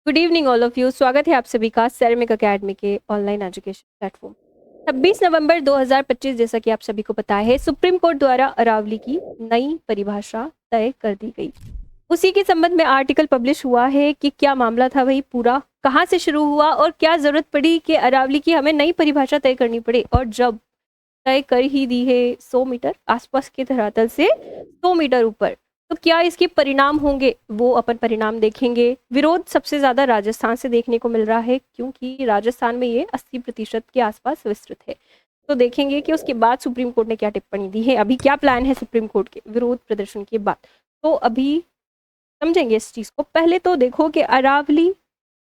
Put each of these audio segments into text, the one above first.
Good evening all of you. स्वागत है आप सभी का सेरेमिक एकेडमी के ऑनलाइन एजुकेशन प्लेटफॉर्म। 26 नवंबर 2025, जैसा कि आप सभी को पता है, सुप्रीम कोर्ट द्वारा अरावली की नई परिभाषा तय कर दी गई। उसी के संबंध में आर्टिकल पब्लिश हुआ है कि क्या मामला था वही पूरा, कहाँ से शुरू हुआ और क्या जरूरत पड़ी कि अरावली की हमें नई परिभाषा तय करनी पड़े। और जब तय कर ही दी है 100 मीटर आसपास के धरातल से 100 मीटर ऊपर, तो क्या इसके परिणाम होंगे, वो अपन परिणाम देखेंगे। विरोध सबसे ज्यादा राजस्थान से देखने को मिल रहा है, क्योंकि राजस्थान में ये 80% के आसपास विस्तृत है। तो देखेंगे कि उसके बाद सुप्रीम कोर्ट ने क्या टिप्पणी दी है, अभी क्या प्लान है सुप्रीम कोर्ट के विरोध प्रदर्शन के बाद। तो अभी समझेंगे इस चीज को। पहले तो देखो कि अरावली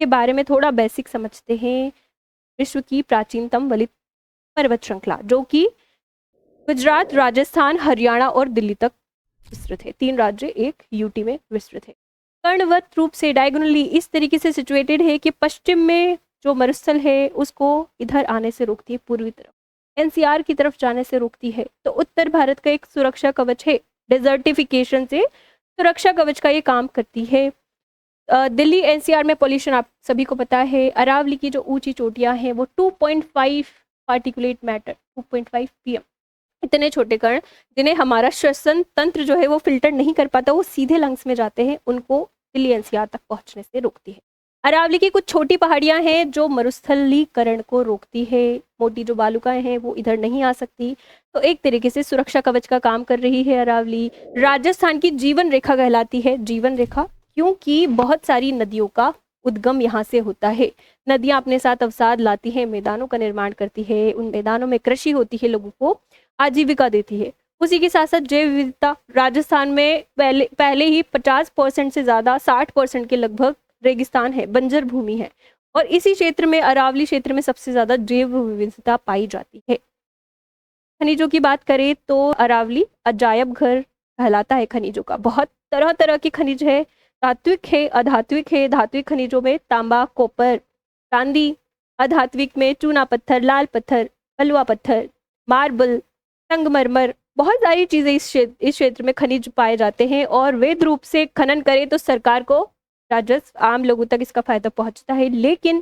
के बारे में थोड़ा बेसिक समझते हैं। विश्व की प्राचीनतम वलित पर्वत श्रृंखला, जो कि गुजरात, राजस्थान, हरियाणा और दिल्ली तक विस्तृत है। 3 राज्य एक यूटी में विस्तृत है। कर्णवत रूप से डायगोनली इस तरीके से सिचुएटेड है कि पश्चिम में जो मरुस्थल है उसको इधर आने से रोकती है, पूर्वी तरफ एनसीआर की तरफ जाने से रोकती है। तो उत्तर भारत का एक सुरक्षा कवच है, डिजर्टिफिकेशन से सुरक्षा कवच का ये काम करती है। दिल्ली एनसीआर में पॉल्यूशन आप सभी को पता है। अरावली की जो ऊंची चोटियां हैं वो 2.5 पार्टिकुलेट मैटर 2.5 पीएम, इतने छोटे कण जिन्हें हमारा श्वसन तंत्र जो है वो फिल्टर नहीं कर पाता, वो सीधे लंग्स में जाते हैं, उनको दिल्ली एनसीआर तक पहुंचने से रोकती है। अरावली की कुछ छोटी पहाड़ियां हैं जो मरुस्थलीकरण को रोकती है। मोटी जो बालुकाएं हैं वो इधर नहीं आ सकती। तो एक तरीके से सुरक्षा कवच का काम कर रही है अरावली। राजस्थान की जीवन रेखा कहलाती है। जीवन रेखा क्योंकि बहुत सारी नदियों का उद्गम यहाँ से होता है। नदियां अपने साथ अवसाद लाती हैं, मैदानों का निर्माण करती है, उन मैदानों में कृषि होती है, लोगों को आजीविका देती है। उसी के साथ साथ जैव विविधता, राजस्थान में पहले ही 50% से ज्यादा 60% के लगभग रेगिस्तान है, बंजर भूमि है। और इसी क्षेत्र में, अरावली क्षेत्र में, सबसे ज्यादा जैव विविधता पाई जाती है। खनिजों की बात करें तो अरावली अजायब घर कहलाता है खनिजों का। बहुत तरह तरह के खनिज है, धात्विक है, अधात्विक है। धात्विक खनिजों में तांबा, कॉपर, चांदी, अधात्विक में चूना पत्थर, लाल पत्थर, बलुआ पत्थर, मार्बल, संगमरमर, बहुत सारी चीजें इस क्षेत्र में खनिज पाए जाते हैं। और वैध रूप से खनन करें तो सरकार को राजस्व, आम लोगों तक इसका फायदा पहुंचता है। लेकिन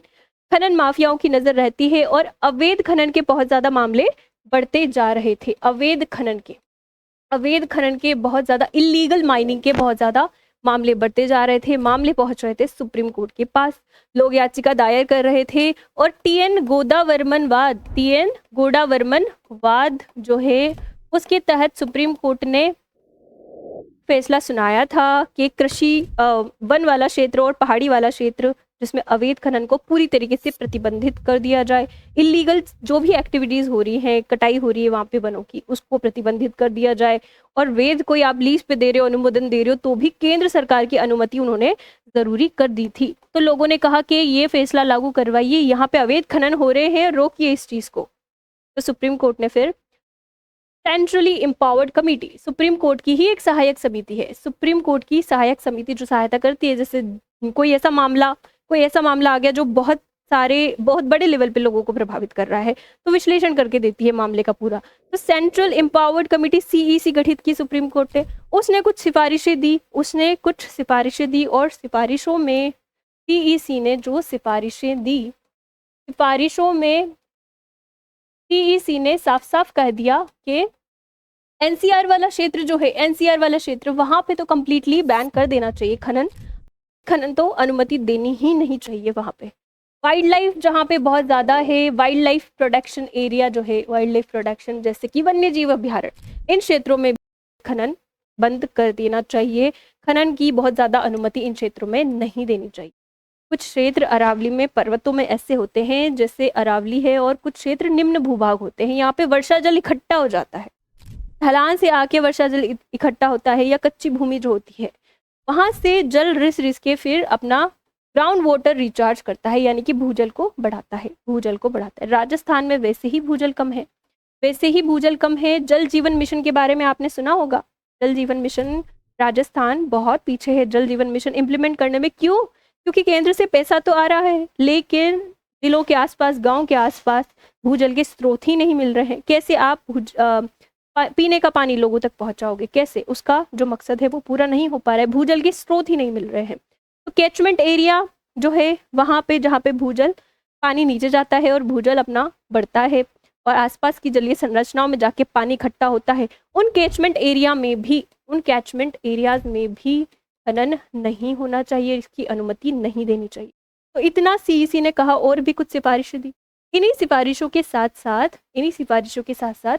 खनन माफियाओं की नजर रहती है और अवैध खनन के बहुत ज्यादा मामले बढ़ते जा रहे थे। अवैध खनन के बहुत ज्यादा, इलीगल माइनिंग के बहुत ज्यादा मामले बढ़ते जा रहे थे। मामले पहुंच रहे थे सुप्रीम कोर्ट के पास, लोग याचिका दायर कर रहे थे। और टीएन गोडावर्मन वाद जो है, उसके तहत सुप्रीम कोर्ट ने फैसला सुनाया था कि कृषि, वन वाला क्षेत्र और पहाड़ी वाला क्षेत्र जिसमें अवैध खनन को पूरी तरीके से प्रतिबंधित कर दिया जाए। इलीगल जो भी एक्टिविटीज हो रही हैं, कटाई हो रही है वहां पे वनों की, उसको प्रतिबंधित कर दिया जाए। और वैध कोई आप लीज पे दे रहे हो, अनुमोदन दे रहे हो, तो भी केंद्र सरकार की अनुमति उन्होंने जरूरी कर दी थी। तो लोगों ने कहा कि ये फैसला लागू करवाइए, यहाँ पे अवैध खनन हो रहे हैं, रोकिए इस चीज को। तो सुप्रीम कोर्ट ने फिर centrally empowered committee, supreme court की ही एक सहायक समिति है, सुप्रीम कोर्ट की सहायक समिति जो सहायता करती है, जैसे कोई ऐसा मामला आ गया जो बहुत बड़े लेवल पे लोगों को प्रभावित कर रहा है, तो विश्लेषण करके देती है मामले का पूरा। तो सेंट्रल एम्पावर्ड कमेटी सीईसी गठित की सुप्रीम कोर्ट ने। उसने कुछ सिफारिशें दी और सिफारिशों में सीईसी ने जो सिफारिशें दी, सिफारिशों में सीईसी ने साफ साफ कह दिया कि एनसीआर वाला क्षेत्र वहां पे तो कंप्लीटली बैन कर देना चाहिए। खनन तो अनुमति देनी ही नहीं चाहिए वहां पे। वाइल्ड लाइफ जहाँ पे बहुत ज्यादा है, वाइल्ड लाइफ प्रोटेक्शन एरिया जो है, वाइल्ड लाइफ प्रोटेक्शन जैसे कि वन्य जीव अभ्यारण्य, इन क्षेत्रों में खनन बंद कर देना चाहिए। खनन की बहुत ज्यादा अनुमति इन क्षेत्रों में नहीं देनी चाहिए। कुछ क्षेत्र अरावली में, पर्वतों में ऐसे होते हैं जैसे अरावली है, और कुछ क्षेत्र निम्न भूभाग होते हैं, यहाँ पे वर्षा जल इकट्ठा हो जाता है, ढलान से आके वर्षा जल इकट्ठा होता है, या कच्ची भूमि जो होती है वहां से जल रिस के फिर अपना ग्राउंड वाटर रिचार्ज करता है, यानी कि भूजल को बढ़ाता है। राजस्थान में वैसे ही भूजल कम है। जल जीवन मिशन के बारे में आपने सुना होगा। जल जीवन मिशन, राजस्थान बहुत पीछे है जल जीवन मिशन इम्प्लीमेंट करने में। क्यों? क्योंकि केंद्र से पैसा तो आ रहा है, लेकिन जिलों के आसपास, गांव के आसपास भूजल के स्रोत ही नहीं मिल रहे हैं। कैसे आप पीने का पानी लोगों तक पहुंचाओगे? कैसे? उसका जो मकसद है वो पूरा नहीं हो पा रहा है, भूजल के स्रोत ही नहीं मिल रहे हैं। तो कैचमेंट एरिया जो है वहाँ पे जहाँ पे भूजल पानी नीचे जाता है और भूजल अपना बढ़ता है और आसपास की जलीय संरचनाओं में जाके पानी इकट्ठा होता है, उन कैचमेंट एरियाज में भी खनन नहीं होना चाहिए, इसकी अनुमति नहीं देनी चाहिए। तो इतना सीईसी ने कहा और भी कुछ सिफारिशें दी। इन्हीं सिफारिशों के साथ साथ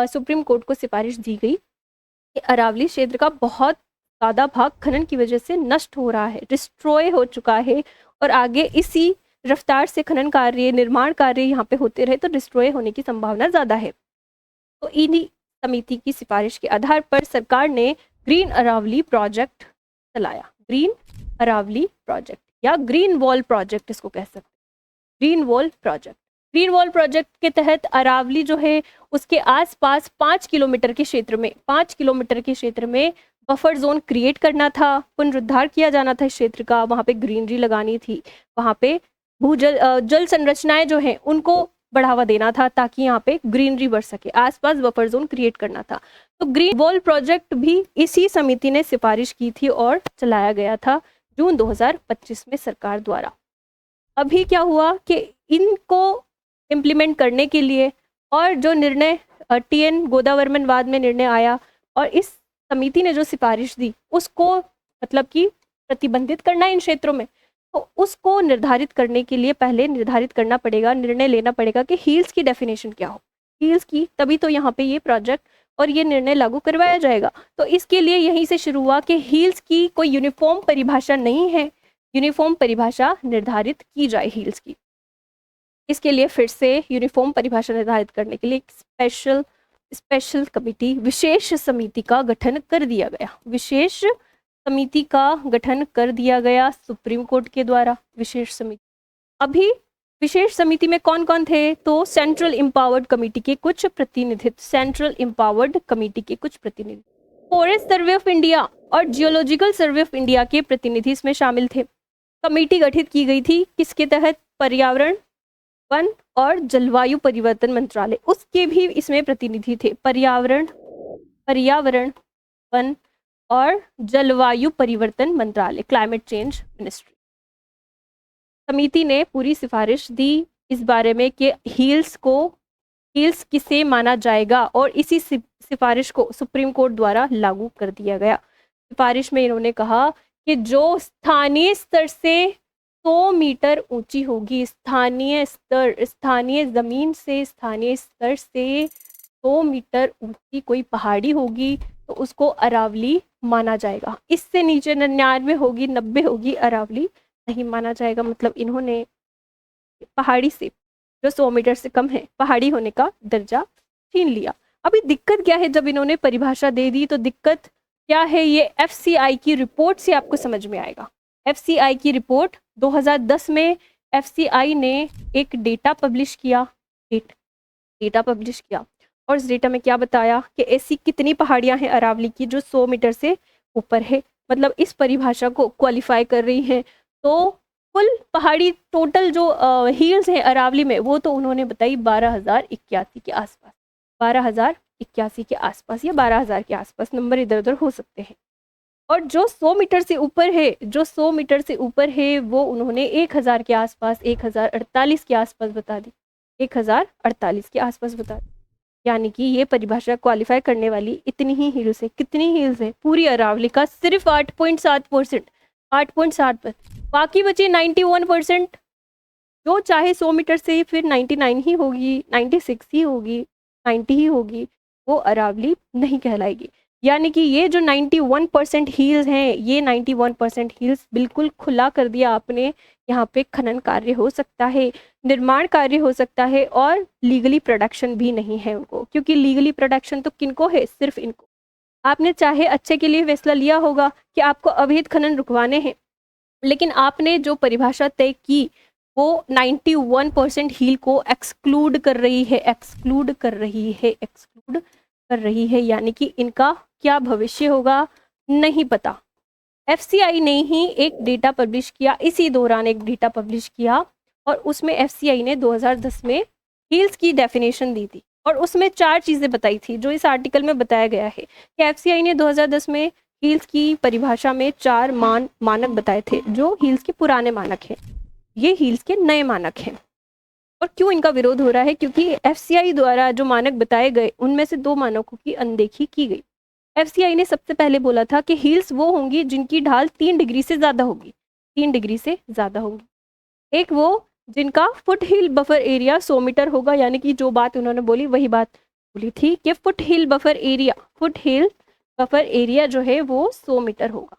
सुप्रीम कोर्ट को सिफारिश दी गई कि अरावली क्षेत्र का बहुत ज़्यादा भाग खनन की वजह से नष्ट हो रहा है, डिस्ट्रॉय हो चुका है और आगे इसी रफ्तार से खनन कार्य, निर्माण कार्य यहाँ पे होते रहे तो डिस्ट्रॉय होने की संभावना ज़्यादा है। तो इन्हीं समिति की सिफारिश के आधार पर सरकार ने ग्रीन अरावली प्रोजेक्ट चलाया। ग्रीन अरावली प्रोजेक्ट या ग्रीन वॉल प्रोजेक्ट इसको कह सकते हैं। ग्रीन वॉल प्रोजेक्ट के तहत अरावली जो है उसके आसपास 5 किलोमीटर के क्षेत्र में बफर जोन क्रिएट करना था, पुनरुद्धार किया जाना था इस क्षेत्र का, वहाँ पे ग्रीनरी लगानी थी, वहाँ पे भूजल जल संरचनाएं जो हैं उनको बढ़ावा देना था ताकि यहाँ पे ग्रीनरी बढ़ सके, आसपास बफर जोन क्रिएट करना था। तो ग्रीन वॉल प्रोजेक्ट भी इसी समिति ने सिफारिश की थी और चलाया गया था जून 2025 में सरकार द्वारा। अभी क्या हुआ कि इनको इम्प्लीमेंट करने के लिए और जो निर्णय TN गोदावर्मनवाद में निर्णय आया और इस समिति ने जो सिफारिश दी उसको मतलब कि प्रतिबंधित करना इन क्षेत्रों में, तो उसको निर्धारित करने के लिए पहले निर्णय लेना पड़ेगा कि हील्स की डेफिनेशन क्या हो, हील्स की, तभी तो यहाँ पे ये प्रोजेक्ट और ये निर्णय लागू करवाया जाएगा। तो इसके लिए यहीं से शुरू हुआ कि हील्स की कोई यूनिफॉर्म परिभाषा नहीं है, यूनिफॉर्म परिभाषा निर्धारित की जाए हील्स की। इसके लिए फिर से यूनिफॉर्म परिभाषा निर्धारित करने के लिए एक स्पेशल कमिटी, विशेष समिति का गठन कर दिया गया सुप्रीम कोर्ट के द्वारा। विशेष समिति में कौन कौन थे? तो सेंट्रल एम्पावर्ड कमेटी के कुछ प्रतिनिधि, फॉरेस्ट सर्वे ऑफ इंडिया और जियोलॉजिकल सर्वे ऑफ इंडिया के प्रतिनिधि इसमें शामिल थे। कमेटी गठित की गई थी किसके तहत? पर्यावरण, वन और जलवायु परिवर्तन मंत्रालय, उसके भी इसमें प्रतिनिधि थे। पर्यावरण, वन और जलवायु परिवर्तन मंत्रालय, क्लाइमेट चेंज मिनिस्ट्री। समिति ने पूरी सिफारिश दी इस बारे में कि हील्स किसे माना जाएगा और इसी सिफारिश को सुप्रीम कोर्ट द्वारा लागू कर दिया गया। सिफारिश में इन्होंने कहा कि जो स्थानीय स्तर से 100 मीटर ऊंची होगी, स्थानीय स्तर से 100 मीटर ऊंची कोई पहाड़ी होगी तो उसको अरावली माना जाएगा। इससे नीचे 99 होगी, 90 होगी, अरावली नहीं माना जाएगा। मतलब इन्होंने पहाड़ी से जो 100 मीटर से कम है पहाड़ी होने का दर्जा छीन लिया। अभी दिक्कत क्या है? जब इन्होंने परिभाषा दे दी तो दिक्कत क्या है, ये FCI की रिपोर्ट से आपको समझ में आएगा। FCI की रिपोर्ट 2010 में FCI ने एक डेटा पब्लिश किया और इस डेटा में क्या बताया कि ऐसी कितनी पहाड़ियां हैं अरावली की जो 100 मीटर से ऊपर है, मतलब इस परिभाषा को क्वालिफाई कर रही हैं। तो कुल पहाड़ी टोटल जो हील्स हैं अरावली में वो तो उन्होंने बताई 12,081 के आसपास, 12,081 के आसपास या 12,000 के आसपास, नंबर इधर उधर हो सकते हैं। और जो 100 मीटर से ऊपर है वो उन्होंने 1,000 के आसपास, 1,048 के आसपास बता दी, 1,048 के आसपास बता दी। यानी कि ये परिभाषा क्वालिफाई करने वाली इतनी ही हील्स है। कितनी हील्स है? पूरी अरावली का सिर्फ 8.7%, 8.7%। बाकी बचे 91%, जो चाहे 100 मीटर से फिर 99 ही होगी, 96 ही होगी, 90 ही होगी, वो अरावली नहीं कहलाएगी। यानी कि ये जो 91% हील्स हैं, ये 91% हील्स बिल्कुल खुला कर दिया आपने। यहाँ पे खनन कार्य हो सकता है, निर्माण कार्य हो सकता है और लीगली प्रोडक्शन भी नहीं है उनको, क्योंकि लीगली प्रोडक्शन तो किनको है? सिर्फ इनको। आपने चाहे अच्छे के लिए फैसला लिया होगा कि आपको अवैध खनन रुकवाने हैं, लेकिन आपने जो परिभाषा तय की वो 91% हील को एक्सक्लूड कर रही है, यानी कि इनका क्या भविष्य होगा नहीं पता। FCI ने ही एक डेटा पब्लिश किया, इसी दौरान एक डेटा पब्लिश किया और उसमें FCI ने 2010 में हील्स की डेफिनेशन दी थी और उसमें 4 चीज़ें बताई थी जो इस आर्टिकल में बताया गया है कि FCI ने 2010 में हील्स की परिभाषा में 4 मानक बताए थे जो हील्स के पुराने मानक हैं, ये हील्स के नए मानक हैं। और क्यों इनका विरोध हो रहा है? क्योंकि एफसीआई द्वारा जो मानक बताए गए उनमें से 2 मानकों की अनदेखी की गई। एफसीआई ने सबसे पहले बोला था कि हील्स वो होंगी जिनकी ढाल 3 डिग्री से ज़्यादा होगी, 3 डिग्री से ज़्यादा होगी। एक वो जिनका फुट हिल बफर एरिया 100 मीटर होगा, यानी कि जो बात उन्होंने बोली वही बात बोली थी कि फुट हिल बफर एरिया जो है वो 100 मीटर होगा।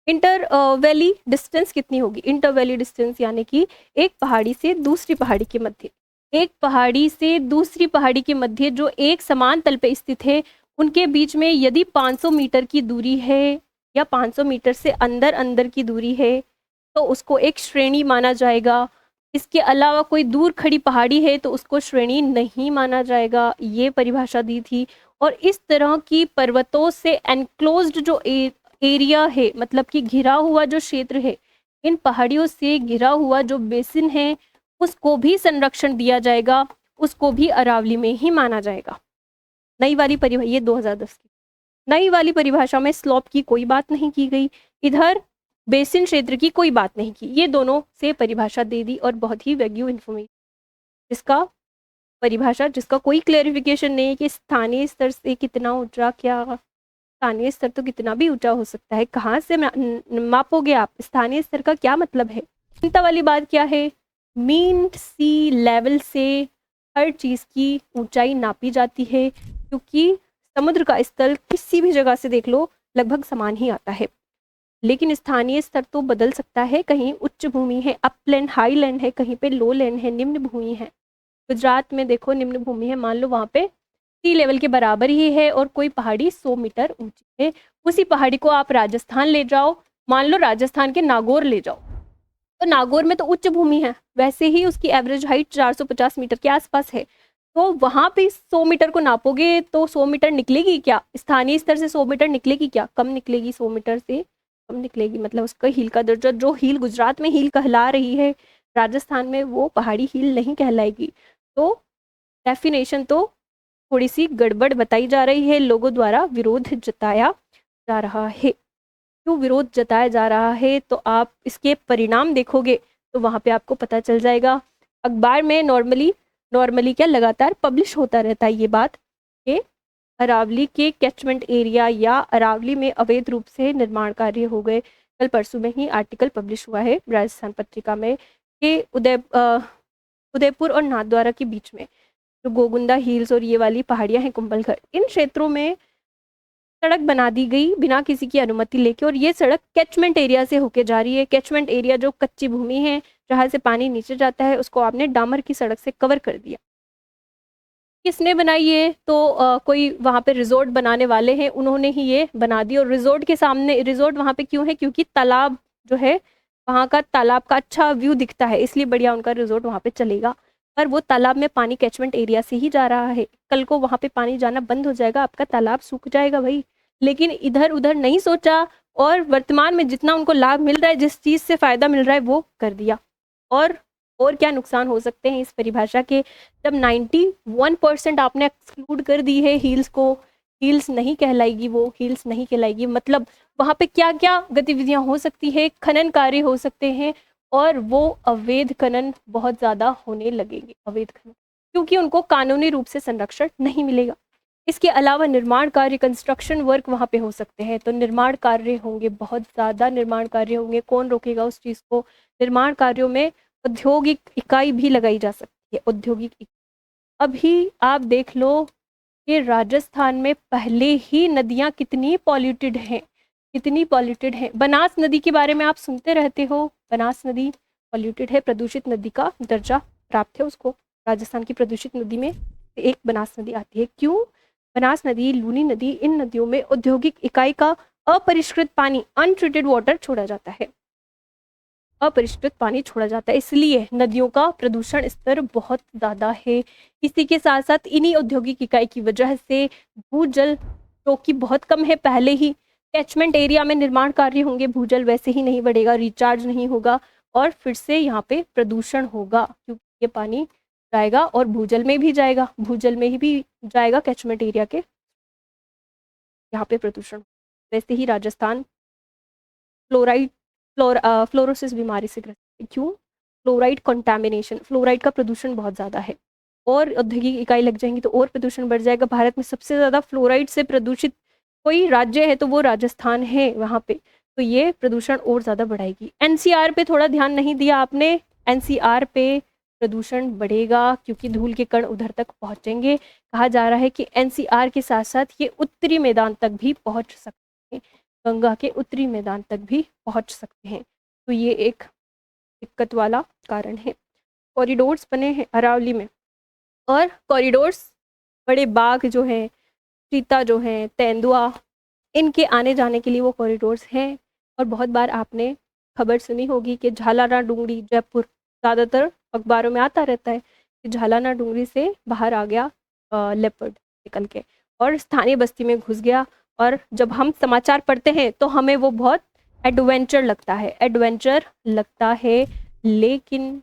इंटर वैली डिस्टेंस कितनी होगी? इंटर वैली डिस्टेंस यानी कि एक पहाड़ी से दूसरी पहाड़ी के मध्य, एक पहाड़ी से दूसरी पहाड़ी के मध्य जो एक समान तल पे स्थित है, उनके बीच में यदि 500 मीटर की दूरी है या 500 मीटर से अंदर अंदर की दूरी है तो उसको एक श्रेणी माना जाएगा। इसके अलावा कोई दूर खड़ी पहाड़ी है तो उसको श्रेणी नहीं माना जाएगा, ये परिभाषा दी थी। और इस तरह की पर्वतों से एनक्लोज्ड जो एरिया है, मतलब कि घिरा हुआ जो क्षेत्र है, इन पहाड़ियों से घिरा हुआ जो बेसिन है, उसको भी संरक्षण दिया जाएगा, उसको भी अरावली में ही माना जाएगा। नई वाली परिभाषा, ये 2010 की नई वाली परिभाषा में स्लॉप की कोई बात नहीं की गई, इधर बेसिन क्षेत्र की कोई बात नहीं की। ये दोनों से परिभाषा दे दी और बहुत ही वैग्यू इन्फॉर्मेशन, जिसका कोई क्लेरिफिकेशन नहीं है कि स्थानीय स्तर से कितना ऊंचा, क्या स्थानीय स्तर तो कितना भी ऊंचा हो सकता है, कहाँ से मापोगे आप? स्थानीय स्तर का क्या मतलब है? चिंता वाली बात क्या है? मीन सी लेवल से हर चीज़ की ऊंचाई नापी जाती है, क्योंकि समुद्र का स्तर किसी भी जगह से देख लो लगभग समान ही आता है। लेकिन स्थानीय स्तर तो बदल सकता है, कहीं उच्च भूमि है, अपलैंड हाई लैंड है, कहीं पे लो लैंड है, निम्न भूमि है। गुजरात में देखो निम्न भूमि है, मान लो वहाँ पे सी लेवल के बराबर ही है और कोई पहाड़ी 100 मीटर ऊंची है। उसी पहाड़ी को आप राजस्थान ले जाओ, मान लो राजस्थान के नागौर ले जाओ, तो नागौर में तो उच्च भूमि है, वैसे ही उसकी एवरेज हाइट 450 मीटर के आसपास है। तो वहाँ पे 100 मीटर को नापोगे तो 100 मीटर निकलेगी क्या? स्थानीय स्तर से 100 मीटर निकलेगी क्या? कम निकलेगी, 100 मीटर से कम निकलेगी। मतलब उसका हील का दर्जा, जो हील गुजरात में हील कहला रही है, राजस्थान में वो पहाड़ी हील नहीं कहलाएगी। तो डेफिनेशन तो थोड़ी सी गड़बड़ बताई जा रही है, लोगों द्वारा विरोध जताया जा रहा है। क्यों विरोध जताया जा रहा है? तो आप इसके परिणाम देखोगे तो वहाँ पे आपको पता चल जाएगा। अखबार में नॉर्मली क्या लगातार पब्लिश होता रहता है ये बात कि अरावली के कैचमेंट एरिया या अरावली में अवैध रूप से निर्माण कार्य हो गए। कल परसों में ही आर्टिकल पब्लिश हुआ है राजस्थान पत्रिका में कि उदयपुर और नाथद्वारा के बीच में जो गोगुंदा हिल्स और ये वाली पहाड़ियाँ हैं कुंभलगढ़, इन क्षेत्रों में सड़क बना दी गई बिना किसी की अनुमति लेके, और ये सड़क कैचमेंट एरिया से होके जा रही है। कैचमेंट एरिया जो कच्ची भूमि है जहाँ से पानी नीचे जाता है, उसको आपने डामर की सड़क से कवर कर दिया। किसने बनाई ये? तो कोई वहाँ पे रिजॉर्ट बनाने वाले हैं, उन्होंने ही ये बना दी। और रिजॉर्ट के सामने, रिजॉर्ट वहाँ पे क्यों है? क्योंकि तालाब जो है, वहाँ का तालाब का अच्छा व्यू दिखता है, इसलिए बढ़िया उनका रिजॉर्ट वहाँ पे चलेगा। पर वो तालाब में पानी कैचमेंट एरिया से ही जा रहा है, कल को वहाँ पे पानी जाना बंद हो जाएगा, आपका तालाब सूख जाएगा भाई। लेकिन इधर उधर नहीं सोचा, और वर्तमान में जितना उनको लाभ मिल रहा है, जिस चीज़ से फ़ायदा मिल रहा है वो कर दिया। और क्या नुकसान हो सकते हैं इस परिभाषा के? जब 91% आपने एक्सक्लूड कर दी है हील्स को, हील्स नहीं कहलाएगी, वो हील्स नहीं कहलाएगी। मतलब वहाँ पे क्या क्या गतिविधियाँ हो सकती है? खनन कार्य हो सकते हैं, और वो अवैध खनन बहुत ज़्यादा होने लगेंगे, अवैध खनन, क्योंकि उनको कानूनी रूप से संरक्षण नहीं मिलेगा। इसके अलावा निर्माण कार्य, कंस्ट्रक्शन वर्क वहाँ पे हो सकते हैं, तो निर्माण कार्य होंगे, बहुत ज़्यादा निर्माण कार्य होंगे। कौन रोकेगा उस चीज़ को? निर्माण कार्यों में औद्योगिक इकाई भी लगाई जा सकती है, औद्योगिक अभी आप देख लो कि राजस्थान में पहले ही नदियाँ कितनी पॉल्यूटेड हैं, कितनी पॉल्यूटेड है। बनास नदी के बारे में आप सुनते रहते हो, बनास नदी पॉल्यूटेड है, प्रदूषित नदी का दर्जा प्राप्त है उसको। राजस्थान की प्रदूषित नदी में एक बनास नदी आती है। क्यों? बनास नदी, लूनी नदी, इन नदियों में औद्योगिक इकाई का अपरिष्कृत पानी, अनट्रीटेड वाटर छोड़ा जाता है, अपरिष्कृत पानी छोड़ा जाता है, इसलिए नदियों का प्रदूषण स्तर बहुत ज़्यादा है। इसी के साथ साथ इन्हीं औद्योगिक इकाई की वजह से भूजल जो कि बहुत कम है, पहले ही कैचमेंट एरिया में निर्माण कार्य होंगे, भूजल वैसे ही नहीं बढ़ेगा, रिचार्ज नहीं होगा, और फिर से यहाँ पे प्रदूषण होगा, क्योंकि ये पानी जाएगा और भूजल में भी जाएगा, भूजल में ही भी जाएगा कैचमेंट एरिया के। यहाँ पे प्रदूषण। वैसे ही राजस्थान फ्लोराइड फ्लोरोसिस बीमारी से ग्रसित है। क्यों? फ्लोराइड कंटामिनेशन, फ्लोराइड का प्रदूषण बहुत ज़्यादा है, और औद्योगिक इकाई लग जाएंगी तो और प्रदूषण बढ़ जाएगा। भारत में सबसे ज़्यादा फ्लोराइड से प्रदूषित कोई राज्य है तो वो राजस्थान है वहाँ पे, तो ये प्रदूषण और ज़्यादा बढ़ाएगी। एनसीआर पे थोड़ा ध्यान नहीं दिया आपने, एनसीआर पे प्रदूषण बढ़ेगा क्योंकि धूल के कण उधर तक पहुँचेंगे। कहा जा रहा है कि एनसीआर के साथ साथ ये उत्तरी मैदान तक भी पहुँच सकते हैं, गंगा के उत्तरी मैदान तक भी पहुँच सकते हैं, तो ये एक दिक्कत वाला कारण है। कॉरिडोर्स बने हैं अरावली में, और कॉरिडोर्स बड़े बाघ जो हैं, चीता जो हैं, तेंदुआ, इनके आने जाने के लिए वो कॉरिडोर्स हैं। और बहुत बार आपने खबर सुनी होगी कि झालाना डूंगरी जयपुर, ज़्यादातर अखबारों में आता रहता है कि झालाना डूंगरी से बाहर आ गया लेपर्ड निकल के और स्थानीय बस्ती में घुस गया। और जब हम समाचार पढ़ते हैं तो हमें वो बहुत एडवेंचर लगता है, लेकिन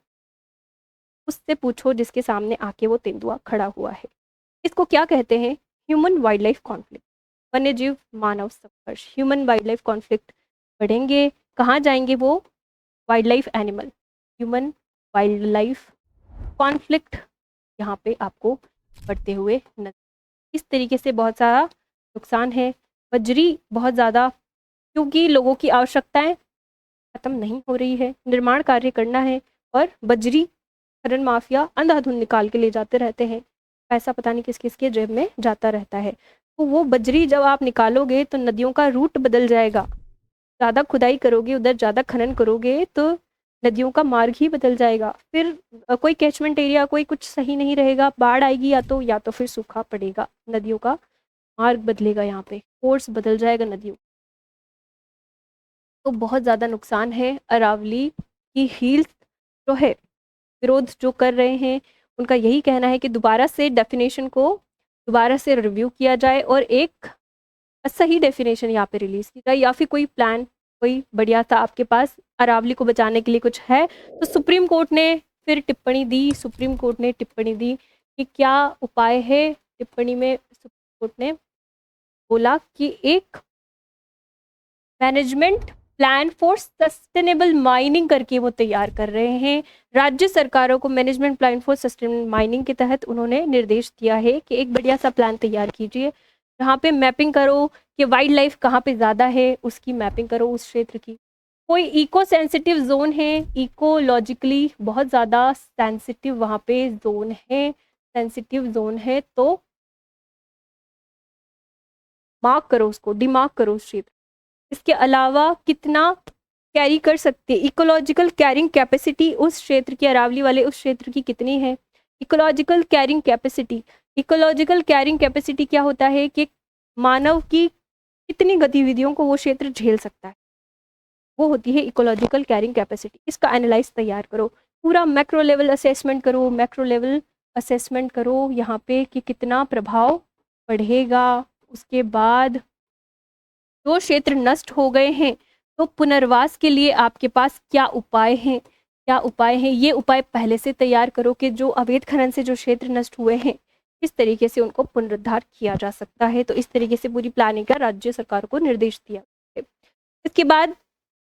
उससे पूछो जिसके सामने आके वो तेंदुआ खड़ा हुआ है। इसको क्या कहते हैं? ह्यूमन वाइल्ड लाइफ कॉन्फ्लिक्ट, वन्य जीव मानव संघर्ष। ह्यूमन वाइल्ड लाइफ कॉन्फ्लिक्ट बढ़ेंगे, कहाँ जाएंगे वो? Wild life animal, human wild life conflict यहाँ पे आपको बढ़ते हुए नजर। इस तरीके से बहुत सारा नुकसान है। बजरी बहुत ज़्यादा, क्योंकि लोगों की आवश्यकताएं खत्म नहीं हो रही है, निर्माण कार्य करना है, और बजरी खनन माफिया अंधाधुंध निकाल के ले जाते रहते हैं, पैसा पता नहीं किस किस के जेब में जाता रहता है। तो वो बजरी जब आप निकालोगे तो नदियों का रूट बदल जाएगा, ज़्यादा खुदाई करोगे, उधर ज़्यादा खनन करोगे तो नदियों का मार्ग ही बदल जाएगा। फिर कोई कैचमेंट एरिया कोई कुछ सही नहीं रहेगा, बाढ़ आएगी या तो फिर सूखा पड़ेगा, नदियों का मार्ग बदलेगा, यहाँ पे कोर्स बदल जाएगा नदियों। तो बहुत ज़्यादा नुकसान है। अरावली की हील्स जो है, विरोध जो कर रहे हैं, उनका यही कहना है कि दोबारा से डेफिनेशन को दोबारा से रिव्यू किया जाए और एक सही डेफिनेशन यहाँ पे रिलीज की जाए, या फिर कोई प्लान कोई बढ़िया सा आपके पास अरावली को बचाने के लिए कुछ है। तो सुप्रीम कोर्ट ने फिर टिप्पणी दी, सुप्रीम कोर्ट ने टिप्पणी दी कि क्या उपाय है। टिप्पणी में सुप्रीम कोर्ट ने बोला कि एक management plan for sustainable mining करके वो तैयार कर रहे हैं। राज्य सरकारों को management plan for sustainable mining के तहत उन्होंने निर्देश दिया है कि एक बढ़िया सा प्लान तैयार कीजिए, जहाँ पे मैपिंग करो कि वाइल्ड लाइफ कहाँ पे ज़्यादा है, उसकी मैपिंग करो उस क्षेत्र की। कोई इको सेंसिटिव जोन है, इकोलॉजिकली बहुत ज़्यादा सेंसिटिव वहाँ पे जोन है, सेंसिटिव जोन है, तो मार्क करो उसको, डिमार्क करो उस क्षेत्र। इसके अलावा कितना कैरी कर सकते, इकोलॉजिकल कैरिंग कैपेसिटी उस क्षेत्र की, अरावली वाले उस क्षेत्र की कितनी है? Ecological carrying capacity, ecological carrying capacity क्या होता है कि मानव की कितनी गतिविधियों को वो क्षेत्र झेल सकता है, वो होती है इकोलॉजिकल कैरिंग कैपेसिटी। इसका एनालाइज तैयार करो, पूरा मैक्रो लेवल असेसमेंट करो, मैक्रो लेवल असेसमेंट करो यहाँ पे कि कितना प्रभाव पड़ेगा। उसके बाद जो क्षेत्र नष्ट हो गए हैं तो पुनर्वास के लिए आपके पास क्या उपाय हैं, क्या उपाय हैं? ये उपाय पहले से तैयार करो कि जो अवैध खनन से जो क्षेत्र नष्ट हुए हैं किस तरीके से उनको पुनरुद्धार किया जा सकता है। तो इस तरीके से पूरी प्लानिंग का राज्य सरकार को निर्देश दिया है। इसके बाद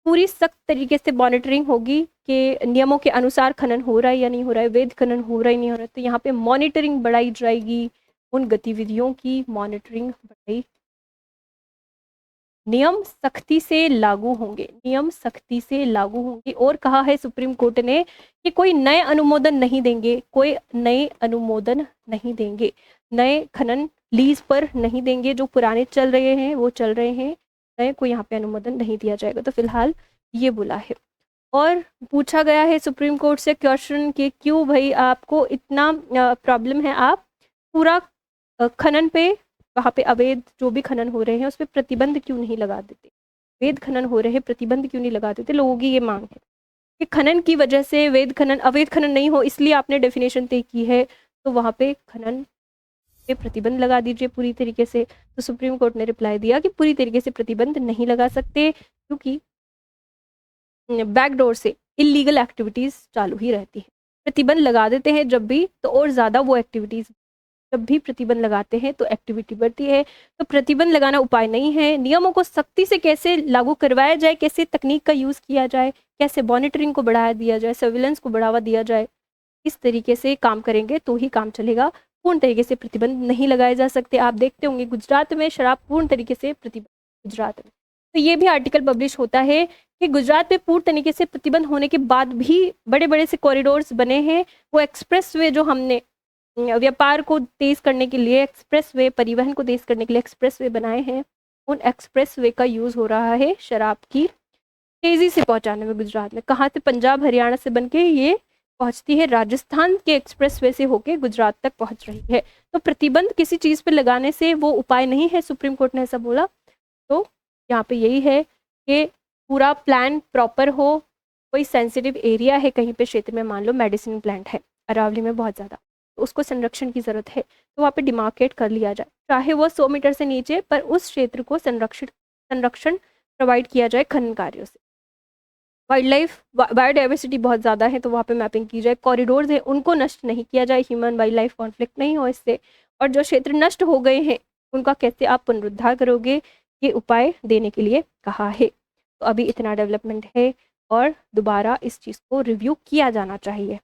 पूरी सख्त तरीके से मॉनिटरिंग होगी कि नियमों के अनुसार खनन हो रहा है या नहीं हो रहा है, वैध खनन हो रहा है नहीं हो रहा है। तो यहाँ पे मॉनिटरिंग बढ़ाई जाएगी, उन गतिविधियों की मॉनिटरिंग बढ़ाई, नियम सख्ती से लागू होंगे, नियम सख्ती से लागू होंगे। और कहा है सुप्रीम कोर्ट ने कि कोई नए अनुमोदन नहीं देंगे, कोई नए अनुमोदन नहीं देंगे, नए खनन लीज पर नहीं देंगे, जो पुराने चल रहे हैं वो चल रहे हैं, नए को यहाँ पे अनुमोदन नहीं दिया जाएगा। तो फिलहाल ये बोला है। और पूछा गया है सुप्रीम कोर्ट से क्वेश्चन कि क्यों भाई आपको इतना प्रॉब्लम है, आप पूरा खनन पे, वहाँ पे अवैध जो भी खनन हो रहे हैं उस पर प्रतिबंध क्यों नहीं लगा देते, वैध खनन हो रहे हैं प्रतिबंध क्यों नहीं लगा देते? लोगों की ये मांग है कि खनन की वजह से वैध खनन अवैध खनन नहीं हो, इसलिए आपने डेफिनेशन तय की है, तो वहाँ पे खनन पे प्रतिबंध लगा दीजिए पूरी तरीके से। तो सुप्रीम कोर्ट ने रिप्लाई दिया कि पूरी तरीके से प्रतिबंध नहीं लगा सकते, क्योंकि बैकडोर से इलीगल एक्टिविटीज़ चालू ही रहती है। प्रतिबंध लगा देते हैं जब भी, तो और ज़्यादा वो एक्टिविटीज़ जब भी प्रतिबंध लगाते हैं तो एक्टिविटी बढ़ती है। तो प्रतिबंध लगाना उपाय नहीं है। नियमों को सख्ती से कैसे लागू करवाया जाए, कैसे तकनीक का यूज़ किया जाए, कैसे मॉनिटरिंग को बढ़ावा दिया जाए, सर्विलेंस को बढ़ावा दिया जाए, इस तरीके से काम करेंगे तो ही काम चलेगा। पूर्ण तरीके से प्रतिबंध नहीं लगाए जा सकते। आप देखते होंगे गुजरात में शराब पूर्ण तरीके से प्रतिबंध, गुजरात में। तो ये भी आर्टिकल पब्लिश होता है कि गुजरात में पूर्ण तरीके से प्रतिबंध होने के बाद भी बड़े बड़े से कॉरिडोर्स बने हैं। वो एक्सप्रेस वे जो हमने व्यापार को तेज करने के लिए, एक्सप्रेस वे परिवहन को तेज करने के लिए एक्सप्रेस वे बनाए हैं, उन एक्सप्रेस वे का यूज़ हो रहा है शराब की तेज़ी से पहुंचाने में। गुजरात में कहाँ से, पंजाब हरियाणा से बन के ये पहुंचती है, राजस्थान के एक्सप्रेस वे से होके गुजरात तक पहुंच रही है। तो प्रतिबंध किसी चीज़ पर लगाने से वो उपाय नहीं है, सुप्रीम कोर्ट ने ऐसा बोला। तो यहाँ पे यही है कि पूरा प्लान प्रॉपर हो। कोई सेंसिटिव एरिया है कहीं पे क्षेत्र में, मान लो मेडिसिन प्लांट है अरावली में बहुत ज़्यादा, तो उसको संरक्षण की ज़रूरत है, तो वहाँ पे डिमार्केट कर लिया जाए, चाहे वो 100 मीटर से नीचे, पर उस क्षेत्र को संरक्षण प्रोवाइड किया जाए खनन कार्यों से। वाइल्ड लाइफ बायोडाइवर्सिटी बहुत ज़्यादा है, तो वहाँ पे मैपिंग की जाए। कॉरिडोर्स हैं उनको नष्ट नहीं किया जाए, ह्यूमन वाइल्ड लाइफ कॉन्फ्लिक्ट नहीं हो इससे। और जो क्षेत्र नष्ट हो गए हैं उनका कैसे आप पुनरुद्धार करोगे, ये उपाय देने के लिए कहा है। तो अभी इतना डेवलपमेंट है और दोबारा इस चीज़ को रिव्यू किया जाना चाहिए।